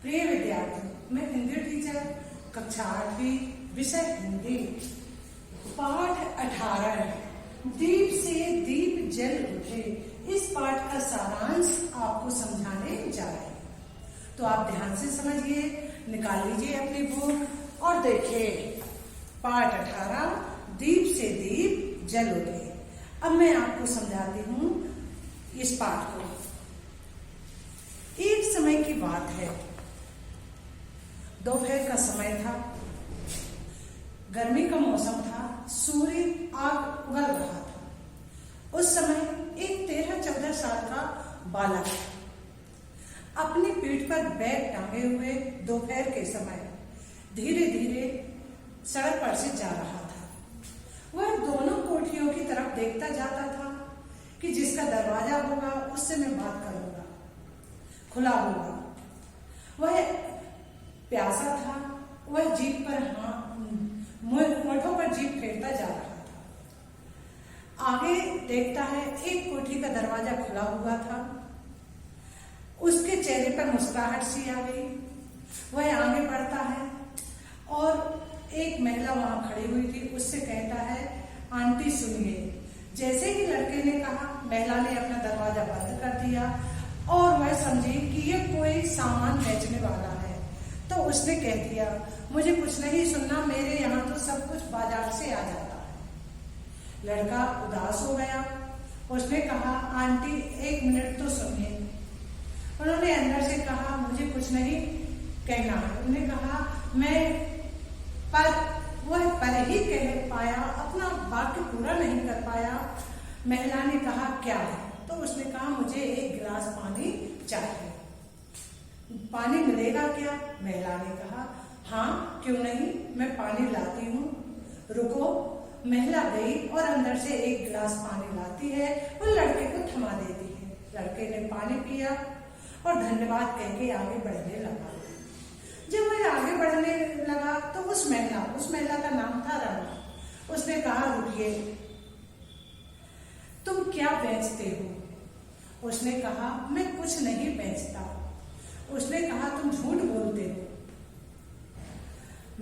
प्रिय विद्यार्थी, मैं हिंदी टीचर कक्षा 8वीं विषय हिंदी पाठ 18 दीप से दीप जल उठे। इस पाठ का सारांश आपको समझाने जा रहे हैं, तो आप ध्यान से समझिए, निकाल लीजिए अपनी बुक और देखिए पाठ 18 दीप से दीप जल उठे। अब मैं आपको समझाती हूँ इस पाठ को। एक समय की बात है, दोपहर का समय था, गर्मी का मौसम था, सूर्य आग उगल रहा था। उस समय एक 13-14 साल का बालक अपनी पीठ पर बैग टांगे हुए दोपहर के समय धीरे धीरे सड़क पर से जा रहा था। वह दोनों कोठियों की तरफ देखता जाता था कि जिसका दरवाजा होगा उससे मैं बात करूंगा, खुला होगा। वह प्यासा था, वह जीप पर मोटों पर जीप फेरता जा रहा था। आगे देखता है एक कोठी का दरवाजा खुला हुआ था। उसके चेहरे पर मुस्कुराहट सी आ गई। वह आगे बढ़ता है और एक महिला वहां खड़ी हुई थी, उससे कहता है, आंटी सुनिए। जैसे ही लड़के ने कहा, महिला ने अपना दरवाजा बंद कर दिया और वह समझी कि ये कोई सामान बेचने वाला है, तो उसने कह दिया, मुझे कुछ नहीं सुनना, मेरे यहाँ तो सब कुछ बाजार से आ जाता है। लड़का उदास हो गया। उसने कहा, आंटी 1 मिनट तो सुनिए। उन्होंने अंदर से कहा, मुझे कुछ नहीं कहना है। उन्होंने कहा, वह पर ही कह पाया, अपना वाक्य पूरा नहीं कर पाया। महिला ने कहा, क्या है? तो उसने कहा, मुझे 1 गिलास पानी चाहिए। पानी मिलेगा क्या? महिला ने कहा, हाँ क्यों नहीं, मैं पानी लाती हूँ, रुको। महिला गई और अंदर से 1 गिलास पानी लाती है और लड़के को थमा देती है। लड़के ने पानी पिया और धन्यवाद कह के आगे बढ़ने लगा। जब वह आगे बढ़ने लगा तो उस महिला का नाम था रमा। उसने कहा, रुकिए, तुम क्या बेचते हो? उसने कहा, मैं कुछ नहीं बेचता। उसने कहा, तुम झूठ बोलते हो,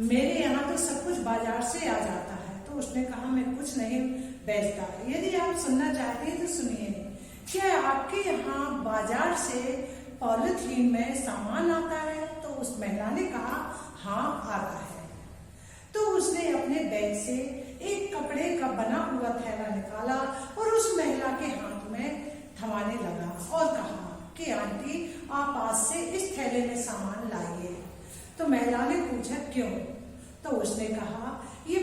मेरे यहाँ तो सब कुछ बाजार से आ जाता है। तो उसने कहा, मैं कुछ नहीं बेचता। यदि आप सुनना चाहते हैं तो सुनिए, क्या आपके यहाँ बाजार से पॉलिथीन में सामान आता है? तो उस महिला ने कहा, हाँ आता है। तो उसने अपने बैग से एक कपड़े का बना हुआ थैला निकाला और उस महिला के हाथ में थमाने लगा और कहा कि आंटी आप आज से इस थैले में सामान लाइए। तो महिला ने पूछा, क्यों? तो उसने कहा, ये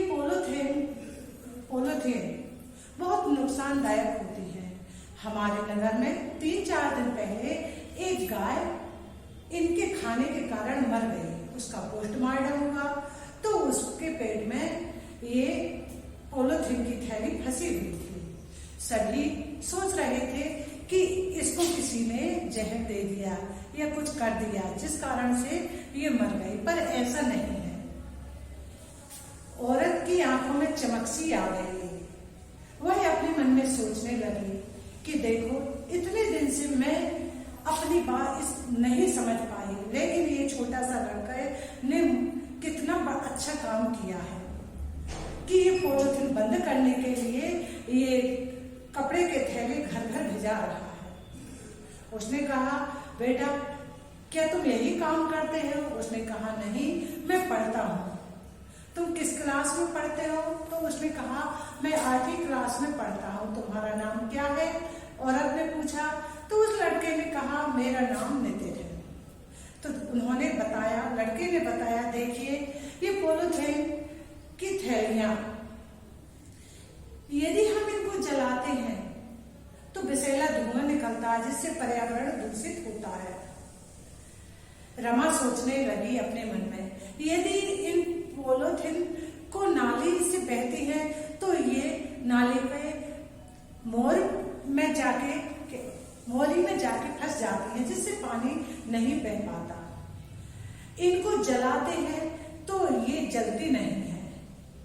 पॉलिथीन बहुत नुकसानदायक होती है। हमारे नगर में 3-4 दिन पहले एक गाय इनके खाने के कारण मर गई। उसका पोस्टमार्टम हुआ तो उसके पेट में ये पॉलिथीन की थैली फंसी हुई थी। सभी सोच रहे थे कि इसको किसी ने जहर दे दिया या कुछ कर दिया जिस कारण से ये मर गई, पर ऐसा नहीं है। औरत की आंखों में चमक सी आ गई। वह अपने मन में सोचने लगी कि देखो, इतने दिन से मैं अपनी बात नहीं समझ पाई, लेकिन ये छोटा सा लड़का ने कितना अच्छा काम किया है कि ये पॉलिथीन बंद करने के लिए ये कपड़े के थैले घर घर भिजा रहा है। उसने कहा, बेटा क्या तुम यही काम करते हो? उसने कहा, नहीं, मैं पढ़ता हूँ। तुम किस क्लास में पढ़ते हो? तो उसने कहा, मैं 8वीं क्लास में पढ़ता हूँ। तुम्हारा नाम क्या है? औरत ने पूछा। तो उस लड़के ने कहा, मेरा नाम नितिन है। तो उन्होंने बताया, लड़के ने बताया, देखिए ये पॉलिथीन की थैलियां, यदि हम इनको जलाते हैं तो विषैला धुआं निकलता है जिससे पर्यावरण दूषित होता है। रमा सोचने लगी अपने मन में, यदि इन पॉलिथीन को नाली से बहती है तो ये नाली पे मोरी में जाके फंस जाती है जिससे पानी नहीं बह पाता। इनको जलाते हैं तो ये जलती नहीं है,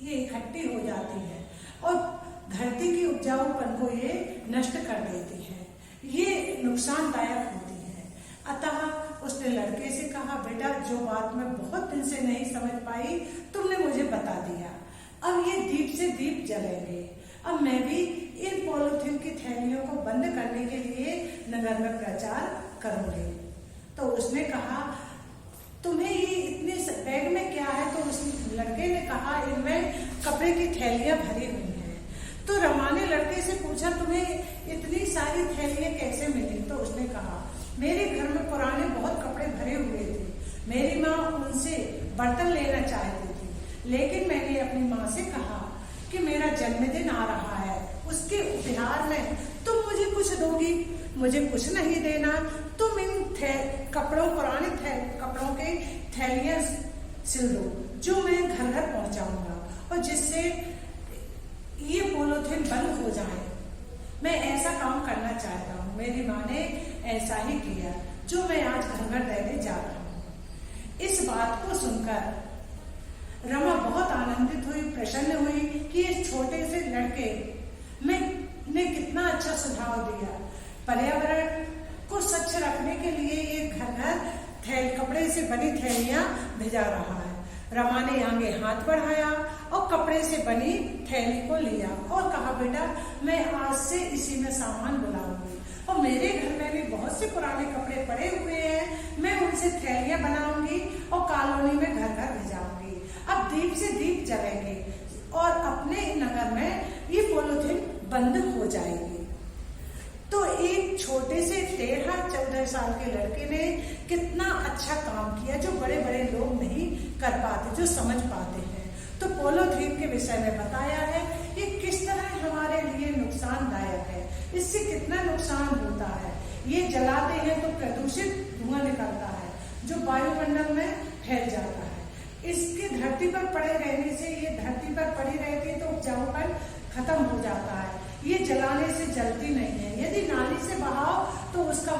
ये इकट्ठी हो जाती है और धरती की उपजाऊपन को ये नष्ट कर देती है, ये नुकसानदायक होती है। अतः उसने लड़के से कहा, बेटा जो बात मैं बहुत दिन से नहीं समझ पाई तुमने मुझे बता दिया। अब ये दीप से दीप जलेंगे। अब मैं भी इन पॉलीथीन की थैलियों को बंद करने के लिए नगर में प्रचार करूंगी। तो उसने कहा, तुम्हें ये इतने बैग में क्या है? तो उस लड़के ने कहा, इनमें कपड़े की थैलियां भरी हुई हैं। तो रमा ने लड़के से पूछा, तुम्हें इतनी सारी थैलियां कैसे मिली? तो उसने कहा, मेरे घर में पुराने बहुत कपड़े भरे हुए थे। मेरी माँ उनसे बर्तन लेना चाहती थी, लेकिन मैंने अपनी माँ से कहा कि मेरा जन्मदिन आ रहा है, उसके उपहार में तुम मुझे कुछ दोगी, मुझे कुछ नहीं देना। तुम इन पुराने कपड़ों के थैलियां सिल दो, जो मैं घर घर पहुंचाऊंगा, और जिससे ये पॉलीथीन बंद हो जाए। मैं ऐसा काम करना चाहता हूँ। मेरी माँ ने ऐसा ही किया, जो मैं आज घर घर देने जा रहा हूँ। इस बात को सुनकर रमा बहुत आनंदित हुई, प्रसन्न हुई कि इस छोटे से लड़के ने कितना अच्छा सुझाव दिया। पर्यावरण को स्वच्छ रखने के लिए ये घर घर कपड़े से बनी थैलियां भिजा रहा है। रमा ने आगे हाथ बढ़ाया और कपड़े से बनी थैली को लिया और कहा, बेटा मैं आज से इसी में सामान बुलाऊंगी, और मेरे घर में भी बहुत से पुराने कपड़े पड़े हुए हैं, मैं उनसे थैलियां बनाऊंगी और कॉलोनी में घर घर भिजाऊंगी। अब दीप से दीप जलेंगे और अपने नगर में ये पॉलीथीन बंद हो जाएगी। तो एक छोटे से 13-14 साल के लड़के ने कितना अच्छा काम किया, जो बड़े बड़े लोग नहीं कर पाते, जो समझ पाते हैं। तो पॉलीथीन के विषय में बताया है कि किस तरह हमारे लिए नुकसानदायक है, इससे कितना नुकसान होता है। ये जलाते हैं तो प्रदूषित धुआं निकलता है, जो वायुमंडल में फैल जाता है। इसके धरती पर पड़े रहने से, ये धरती पर पड़ी रहती है तो उपजाऊपन खत्म हो जाता है। ये जलाने से जलती नहीं है। यदि नाली से बहाओ तो उसका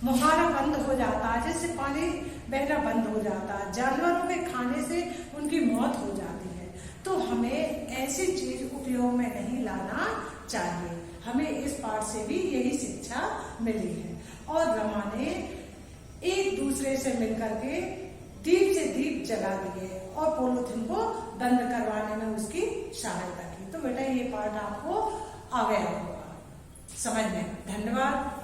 मुहारा बंद हो जाता है, जिससे पानी बहना बंद हो जाता है। जानवरों के खाने से उनकी मौत हो जाती है। तो हमें ऐसी चीज उपयोग में नहीं लाना चाहिए। हमें इस पाठ से भी यही शिक्षा मिली है। और रमा ने एक दूसरे से मिलकर के दीप से दीप जला दिए और पॉलीथीन को बंद करवाने में उसकी सहायता की। तो बेटा ये पाठ आपको आ गया होगा समझ में। धन्यवाद।